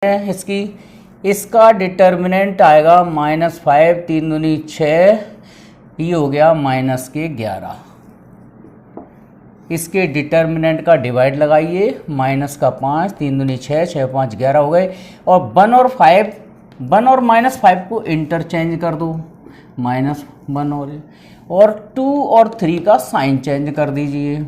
है इसकी, इसका डिटर्मिनेंट आएगा -5, 3 दूनी 6, ये हो गया -11। इसके डिटर्मिनेंट का डिवाइड लगाइए, -5, 3 दूनी 6, 6 5 11 हो गए। और 1 और -5 को इंटरचेंज कर दो, -1 और 2 और 3 का साइन चेंज कर दीजिए।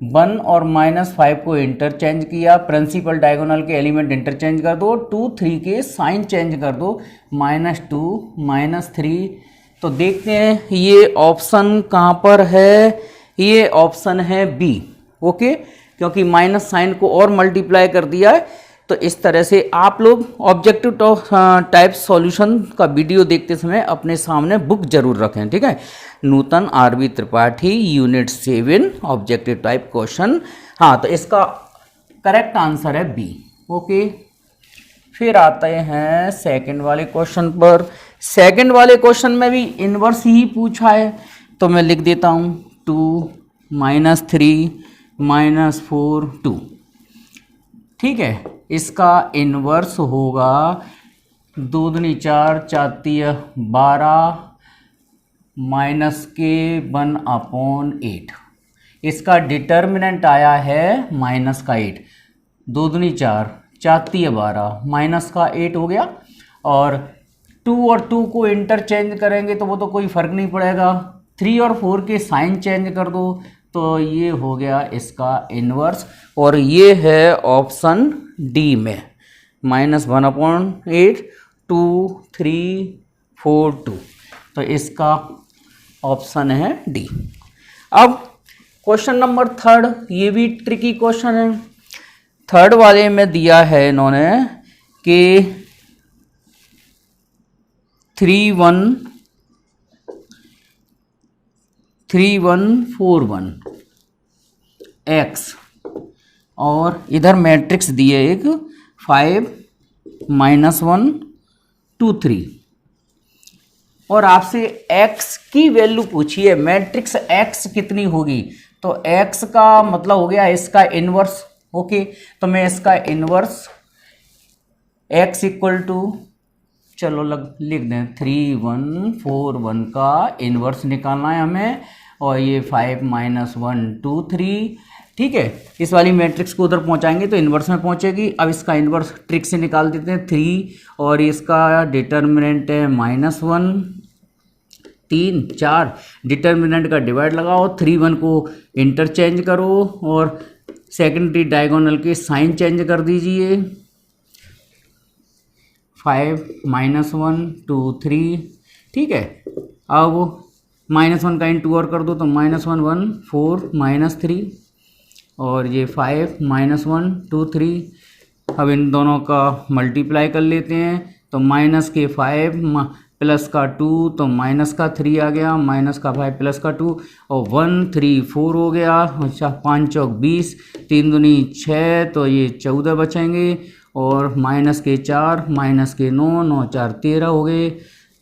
1 और -5 को इंटरचेंज किया, प्रिंसिपल डायगोनल के एलिमेंट इंटरचेंज कर दो, 2 3 के साइन चेंज कर दो, -2 -3। तो देखते हैं ये ऑप्शन कहाँ पर है, ये ऑप्शन है बी। ओके, क्योंकि माइनस साइन को और मल्टीप्लाई कर दिया है। तो इस तरह से आप लोग ऑब्जेक्टिव टाइप सॉल्यूशन का वीडियो देखते समय अपने सामने बुक जरूर रखें, ठीक है। Nutan RB Tripathi unit 7 objective type question. हाँ, तो इसका करेक्ट आंसर है बी। ओके, फिर आते हैं सेकंड वाले क्वेश्चन पर। सेकंड वाले क्वेश्चन में भी इनवर्स ही पूछा है, तो मैं लिख देता हूँ 2 -3 -4 2। ठीक है, इसका इनवर्स होगा 2 दूनी 4, 4 तिया 12 -(1/8)। इसका डिटर्मिनेंट आया है -8। 2 दूनी 4, 4 तिया 12, -8 हो गया। और 2 और 2 को इंटरचेंज करेंगे तो वो तो कोई फ़र्क नहीं पड़ेगा। 3 और 4 के साइन चेंज कर दो, तो ये हो गया इसका इनवर्स। और ये है ऑप्शन डी में, -1/8 2 3 4 2। तो इसका ऑप्शन है डी। अब क्वेश्चन नंबर 3, ये भी ट्रिकी क्वेश्चन है। थर्ड वाले में दिया है इन्होंने कि 3 1 4 1 x, और इधर मैट्रिक्स दिए एक 5 -1 2 3, और आपसे x की वैल्यू पूछी है। मैट्रिक्स x कितनी होगी, तो x का मतलब हो गया इसका इनवर्स। ओके, तो मैं इसका इनवर्स x इक्वल टू, चलो लिख दें 3 1 4 1 का इनवर्स निकालना है हमें। और ये 5 -1 2 3, ठीक है। इस वाली मैट्रिक्स को उधर पहुंचाएंगे तो इनवर्स में पहुंचेगी। अब इसका इनवर्स ट्रिक से निकाल देते हैं 3, और इसका डिटर्मिनेंट है -1 3 4। डिटर्मिनेंट का डिवाइड लगाओ, 3 1 को इंटरचेंज करो और सेकेंडरी डायगोनल के साइन चेंज कर दीजिए। 5 -1 2 3, ठीक है। अब -1 का इंटू और कर दो तो -1 1 4 -3, और ये 5 -1 2 3। अब इन दोनों का मल्टीप्लाई कर लेते हैं, तो -5 प्लस का 2 तो -3 आ गया, -5 प्लस का 2 और 1 3 4 हो गया। अच्छा, 5 चौक 20, 3 दूनी 6, तो ये 14 बचेंगे। और -4 -9 9 4 13 हो गए।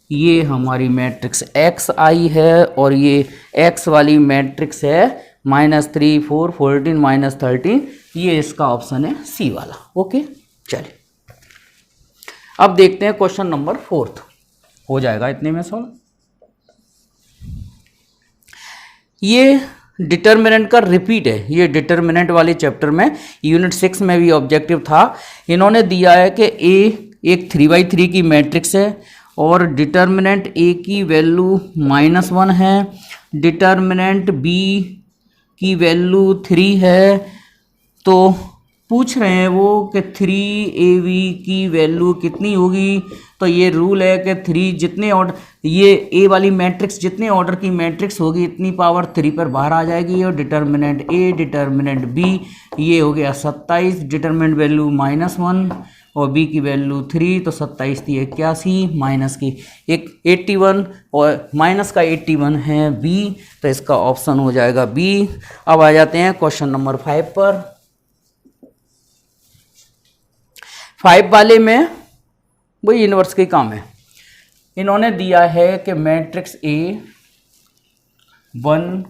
ये हमारी मैट्रिक्स x आई है, और ये x वाली मैट्रिक्स है -3 4 14 -13। ये इसका ऑप्शन है सी वाला। ओके, चलिए अब देखते हैं क्वेश्चन नंबर 4। हो जाएगा इतने में सॉल्व। ये डिटर्मिनेंट का रिपीट है। ये डिटर्मिनेंट वाले चैप्टर में यूनिट 6 में भी ऑब्जेक्टिव था। इन्होंने दिया है कि ए एक 3×3 की मैट्रिक्स है, और डिटर्मिनेंट ए की वैल्यू -1 है, डिटर्मिनेंट बी की वैल्यू 3 है। तो पूछ रहे हैं वो कि 3ab की वैल्यू कितनी होगी। तो ये रूल है कि 3 जितने ऑर्डर, ये ए वाली मैट्रिक्स जितने ऑर्डर की मैट्रिक्स होगी इतनी पावर 3 पर बाहर आ जाएगी। और डिटर्मिनेंट ए डिटर्मिनेंट बी, ये हो गया 27, डिटर्मिनेंट वैल्यू -1 और बी की वैल्यू 3, तो 27 थी 81, माइनस की 81 और माइनस का 81 है बी। तो इसका ऑप्शन हो जाएगा बी। अब आ जाते हैं क्वेश्चन नंबर 5 पर। 5 वाले में वही इनवर्स के काम है। इन्होंने दिया है कि matrix A 1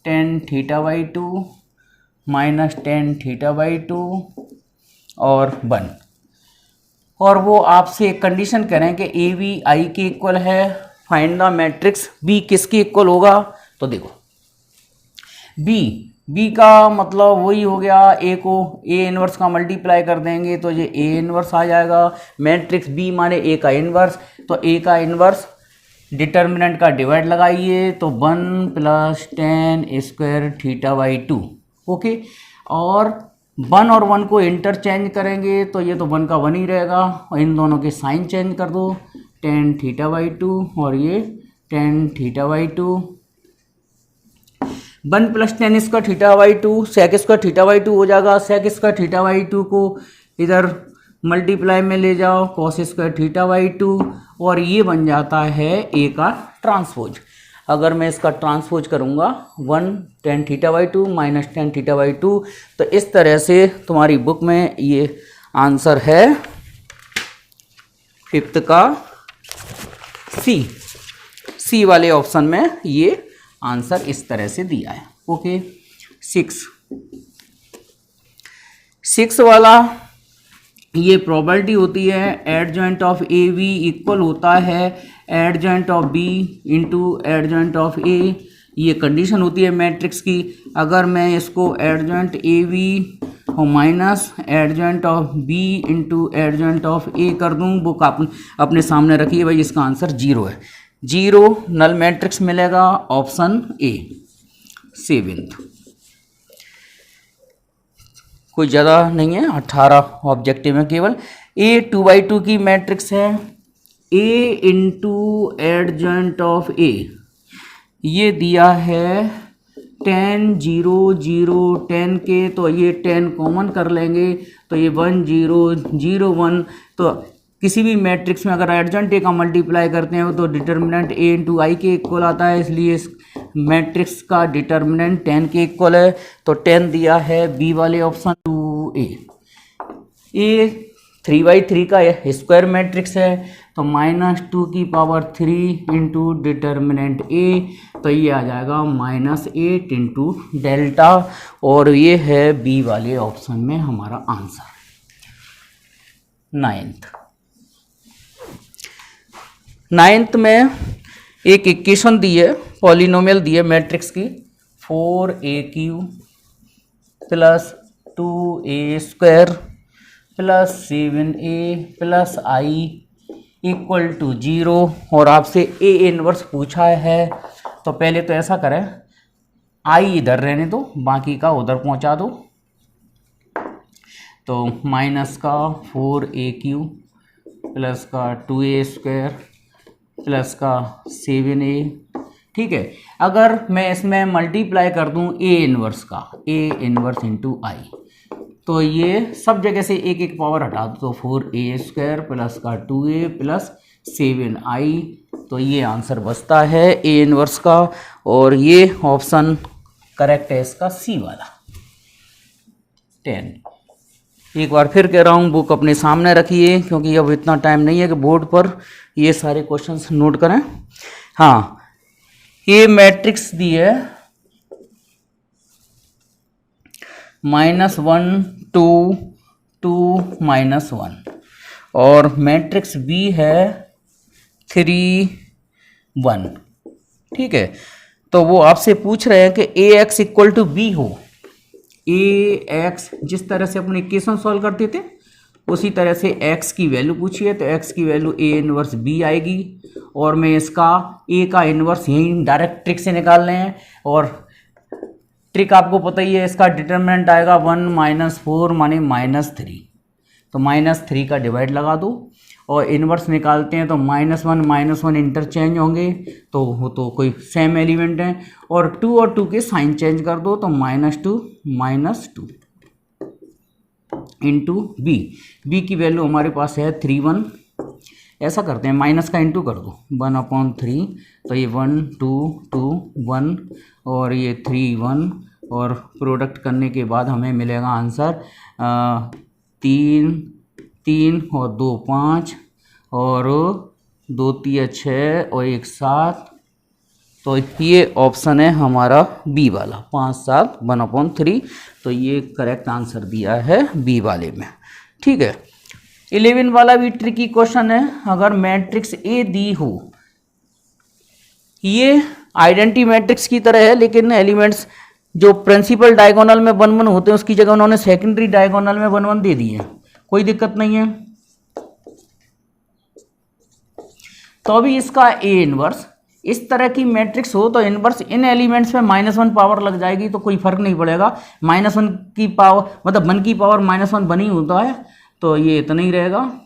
10 θ/2 minus ten theta by two और 1। और वो आपसे एक कंडीशन करें कि ए बी आई के इक्वल है, फाइंड द मैट्रिक्स बी किसके इक्वल होगा। तो देखो बी का मतलब वही हो गया, ए को ए इनवर्स का मल्टीप्लाई कर देंगे तो ये ए इनवर्स आ जाएगा। मैट्रिक्स बी माने ए का इनवर्स, तो ए का इनवर्स डिटर्मिनेंट का डिवाइड लगाइए तो 1 plus tan square theta by to. Okay, और 1 और 1 को इंटरचेंज करेंगे तो ये तो 1 का 1 ही रहेगा, और इन दोनों के साइन चेंज कर दो, टेन थीटा बाई टू और ये tan theta by two. 1 plus tan square theta by two sec square theta by two हो जाएगा। Sec square theta by two को इधर मल्टीप्लाई में ले जाओ, cos square theta by two, और ये बन जाता है ए का ट्रांसपोज। अगर मैं इसका ट्रांसपोज करूँगा 1 ten theta by to minus ten theta by to, तो इस तरह से तुम्हारी बुक में ये आंसर है 5th का सी वाले ऑप्शन में ये आंसर इस तरह से दिया है। ओके, 6 वाला ये प्रोबेबिलिटी होती है adjoint of A B equal होता है adjoint of B into adjoint of A. ये कंडीशन होती है मैट्रिक्स की। अगर मैं इसको एडजॉइंट ए बी और minus adjoint of B into adjoint of A कर दूँ, बुक अपने सामने रखिए भाई, इसका आंसर 0 है। 0 नल मैट्रिक्स मिलेगा, ऑप्शन ए 7th। कोई ज़्यादा नहीं है, 18 ऑब्जेक्टिव में केवल। ए 2/2 की मैट्रिक्स है, ए इंटू एडजॉइंट ऑफ ए, ये दिया है 10 0 0 10 के, तो ये 10 कॉमन कर लेंगे तो ये 1 0 0 1। तो किसी भी मैट्रिक्स में अगर एडजॉइंट ए का मल्टीप्लाई करते हैं तो डिटर्मिनेंट ए इंटू आई के इक्वल आता है, इसलिए इस मैट्रिक्स का डिटर्मिनेंट 10 के इक्वल है। तो 10 दिया है बी वाले ऑप्शन 2A। ए 3/3 का स्क्वायर मैट्रिक्स है, तो -2 की पावर 3 इंटू डिटर्मिनेंट ए, तो ये आ जाएगा -8 इंटू डेल्टा, और ये है बी वाले ऑप्शन में हमारा आंसर। 9th में एक इक्वेशन दी है, पॉलिनोमियल दी है मैट्रिक्स की, 4AQ plus 2A² plus 7A plus I equal to 0, और आपसे A इनवर्स पूछा है। तो पहले तो ऐसा करें, I इधर रहने दो, बाकी का उधर पहुंचा दो। तो माइनस का 4AQ प्लस का 2A² प्लस का 7A, ठीक है। अगर मैं इसमें मल्टीप्लाई कर दूं A इनवर्स का, A इनवर्स इंटू I, तो ये सब जगह से एक एक पावर हटा दो, तो 4A² प्लस का 2A प्लस 7I, तो ये आंसर बचता है A इनवर्स का, और ये ऑप्शन करेक्ट है इसका सी वाला 10। एक बार फिर कह रहा हूँ, बुक अपने सामने रखिए, क्योंकि अब इतना टाइम नहीं है कि बोर्ड पर ये सारे क्वेश्चंस नोट करें। हाँ, ये मैट्रिक्स दी है -1 2 2 -1, और मैट्रिक्स बी है 3 1, ठीक है। तो वो आपसे पूछ रहे हैं कि AX इक्वल टू बी हो। AX जिस तरह से अपने इक्वेशन सॉल्व करते थे उसी तरह से x की वैल्यू पूछिए, तो x की वैल्यू A इनवर्स B आएगी, और मैं इसका A का इनवर्स यहीं डायरेक्ट ट्रिक से निकाल रहे हैं, और ट्रिक आपको पता ही है, इसका डिटर्मिनेंट आएगा 1 -4 माने -3, तो -3 का डिवाइड लगा दो, और इनवर्स निकालते हैं तो -1 -1 इंटरचेंज होंगे, तो वो तो कोई सेम एलिमेंट है, और 2 और 2 के साइन चेंज कर दो, तो -2 इंटू बी की वैल्यू हमारे पास है 3 1। ऐसा करते हैं, माइनस का इंटू कर दो, 1/3, तो ये 1 2 2 1 और ये 3 1, और प्रोडक्ट करने के बाद हमें मिलेगा आंसर 3 3 और 2 5 और 2 3 6 और 1 7, तो ये ऑप्शन है हमारा बी वाला, 5 7 1/3। तो ये करेक्ट आंसर दिया है बी वाले में। ठीक है, 11 वाला भी ट्रिकी क्वेश्चन है। अगर मैट्रिक्स ए दी हो, ये आइडेंटिटी मैट्रिक्स की तरह है, लेकिन एलिमेंट्स जो प्रिंसिपल डायगोनल में 1 1 होते हैं उसकी जगह उन्होंने सेकेंडरी डायगोनल में 1 1 दे दिए, कोई दिक्कत नहीं है। तो अभी इसका ए इनवर्स इस तरह की मैट्रिक्स हो तो इनवर्स इन एलिमेंट्स में -1 पावर लग जाएगी, तो कोई फर्क नहीं पड़ेगा। -1 की पावर मतलब 1 की पावर -1 1 ही होता है, तो ये इतना ही रहेगा।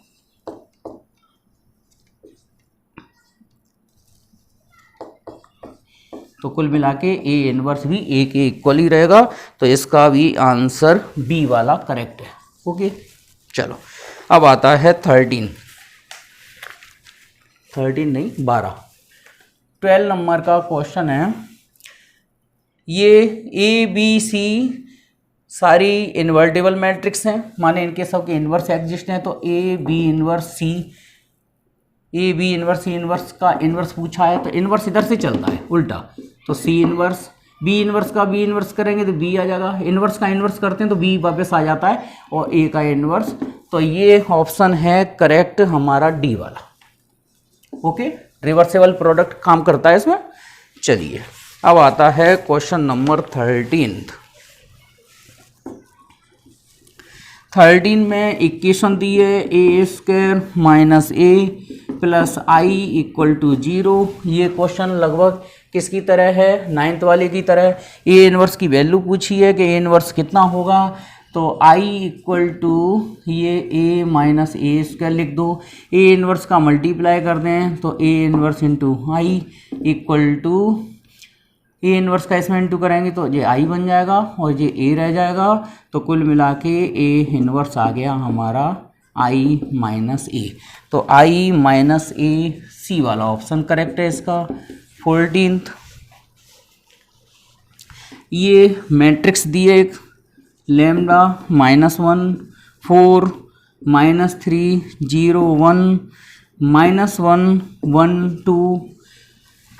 तो कुल मिला के ए इनवर्स भी ए के इक्वल ही रहेगा, तो इसका भी आंसर बी वाला करेक्ट है। ओके, चलो अब आता है 13 नहीं 12 नंबर का क्वेश्चन है। ये ए बी सी सारी इन्वर्टिबल मैट्रिक्स हैं, माने इनके सब के इन्वर्स एग्जिस्ट हैं। तो A B inverse C, A B inverse C inverse का इन्वर्स पूछा है, तो इन्वर्स इधर से चलता है उल्टा। तो सी इन्वर्स बी इन्वर्स का बी इन्वर्स करेंगे तो बी आ जाएगा, इन्वर्स का इन्वर्स करते हैं तो बी वापस आ जाता है, और ए का इन्वर्स। तो ये ऑप्शन है करेक्ट हमारा डी वाला। ओके, रिवर्सेबल प्रोडक्ट काम करता है इसमें। चलिए अब आता है क्वेश्चन नंबर 13 में इक्वेशन दी है a² - a plus I equal to 0। ये क्वेश्चन लगभग किसकी तरह है, 9th वाले की तरह। ए इनवर्स की वैल्यू पूछी है कि ए इनवर्स कितना होगा, तो आई इक्वल टू ये a - a² लिख दो। ए इनवर्स का मल्टीप्लाई कर दें तो A inverse into I equal to A inverse का इसमें इंटू करेंगे तो ये आई बन जाएगा और ये ए रह जाएगा। तो कुल मिला के ए इनवर्स आ गया हमारा आई - ए। तो आई - ए सी वाला ऑप्शन करेक्ट है इसका। 14 ये मैट्रिक्स दिए एक लैम्डा -1 4 -3 0 1 -1 1 2।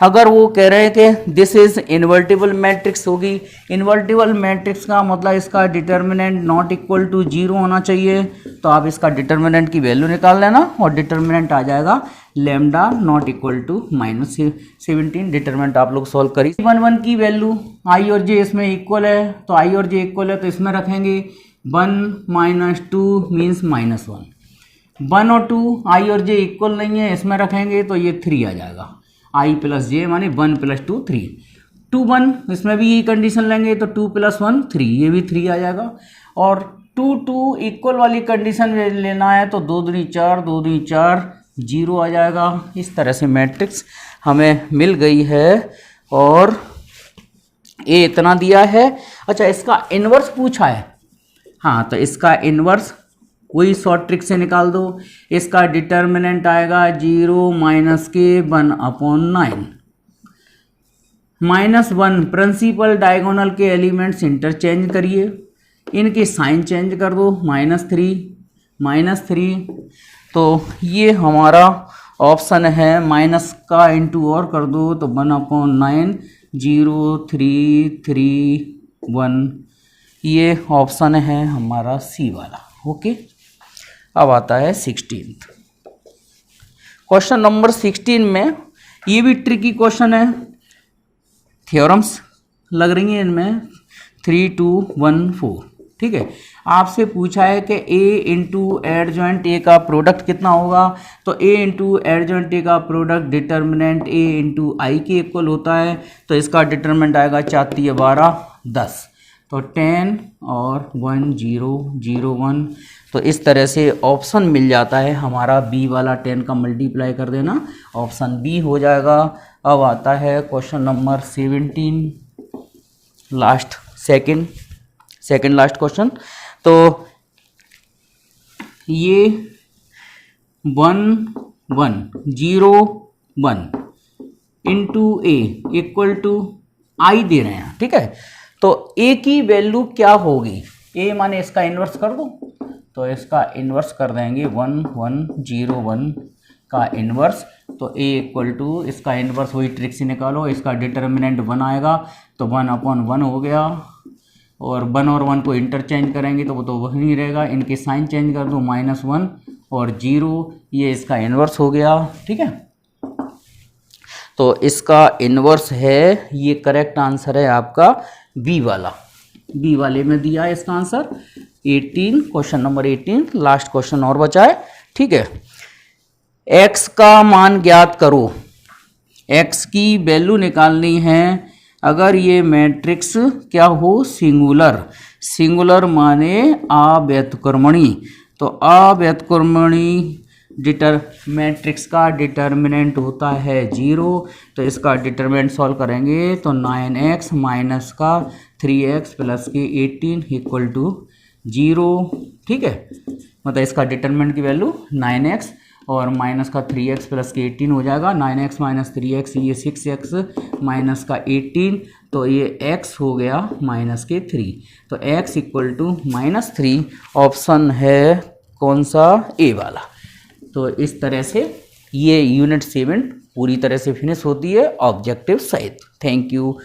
अगर वो कह रहे हैं कि दिस इज इन्वर्टिबल मैट्रिक्स होगी, इन्वर्टिबल मैट्रिक्स का मतलब इसका डिटर्मिनेंट नॉट इक्वल टू 0 होना चाहिए। तो आप इसका डिटर्मिनेंट की वैल्यू निकाल लेना और डिटर्मिनेंट आ जाएगा lambda not equal to -17। Determinant आप लोग सॉल्व करिए। 1 1 की वैल्यू आई और जे इसमें इक्वल है, तो आई और जे इक्वल है तो इसमें रखेंगे 1 - 2 मीन्स -1। 1 और 2 आई और जे इक्वल नहीं है, इसमें रखेंगे तो ये 3 आ जाएगा। आई प्लस जे माने 1 + 2 3। 2 1 इसमें भी यही कंडीशन लेंगे तो 2 + 1 3, ये भी 3 आ जाएगा। और 2 2 इक्वल वाली कंडीशन लेना है तो 2 दूनी 4 2 दूनी 4 0 आ जाएगा। इस तरह से मैट्रिक्स हमें मिल गई है और ए इतना दिया है। अच्छा, इसका इन्वर्स पूछा है। हाँ, तो इसका इन्वर्स वही शॉर्ट ट्रिक से निकाल दो। इसका डिटर्मिनेंट आएगा 0 - के 1/9 -1। प्रिंसिपल डायगोनल के एलिमेंट्स इंटरचेंज करिए, इनके साइन चेंज कर दो -3 तो ये हमारा ऑप्शन है। माइनस का इंटू और कर दो तो 1/9 0 3 3 1। ये ऑप्शन है हमारा सी वाला। ओके, अब आता है 16 क्वेश्चन नंबर 16 में। ये भी ट्रिकी क्वेश्चन है, थ्योरम्स लग रही हैं इनमें 3 2 1 4। ठीक है, आपसे पूछा है कि a इंटू एडजॉइंट a का प्रोडक्ट कितना होगा। तो a इंटू एडजॉइंट a का प्रोडक्ट डिटर्मिनेंट a इंटू आई के इक्वल होता है। तो इसका डिटर्मिनेंट आएगा 4 3 12 10। तो 10 और 1 0 0 1। तो इस तरह से ऑप्शन मिल जाता है हमारा बी वाला। 10 का मल्टीप्लाई कर देना, ऑप्शन बी हो जाएगा। अब आता है question number 17, last second last question. तो ये 1 1 0 1 इंटू ए इक्वल टू आई दे रहे हैं। ठीक है, तो a की वैल्यू क्या होगी, a माने इसका इन्वर्स कर दो, तो इसका इन्वर्स कर देंगे 1 1 0 1 का इन्वर्स, तो a इक्वल टू इसका इन्वर्स वही ट्रिक से निकालो, इसका डिटर्मिनेंट 1 आएगा तो 1/1 हो गया, और 1 और 1 को इंटरचेंज करेंगे तो वो तो वही रहेगा, इनके साइन चेंज कर दो, -1 और 0, ये इसका इन्वर्स हो गया। ठीक है, तो इसका इन्वर्स है, ये करेक्ट आंसर है आपका बी वाला, बी वाले में दिया है इसका answer 18, question number 18। Last question और बचा है। ठीक है, x का मान ज्ञात करो, x की वैल्यू निकालनी है अगर ये मैट्रिक्स क्या हो, सिंगुलर, सिंगुलर माने अव्युत्क्रमणी, तो अव्युत्क्रमणी मैट्रिक्स का डिटर्मिनेंट होता है 0, तो इसका डिटर्मिनेंट सॉल्व करेंगे तो 9x माइनस का 3x प्लस के 18 इक्वल टू 0। ठीक है, मतलब इसका डिटर्मिनेंट की वैल्यू 9x और माइनस का 3x प्लस के 18 हो जाएगा, 9x माइनस 3x ये 6x माइनस का 18, तो ये x हो गया माइनस के 3, तो x इक्वल टू -3, ऑप्शन है कौन सा, ए वाला। तो इस तरह से ये यूनिट 7 पूरी तरह से फिनिश होती है ऑब्जेक्टिव सहित। Thank you.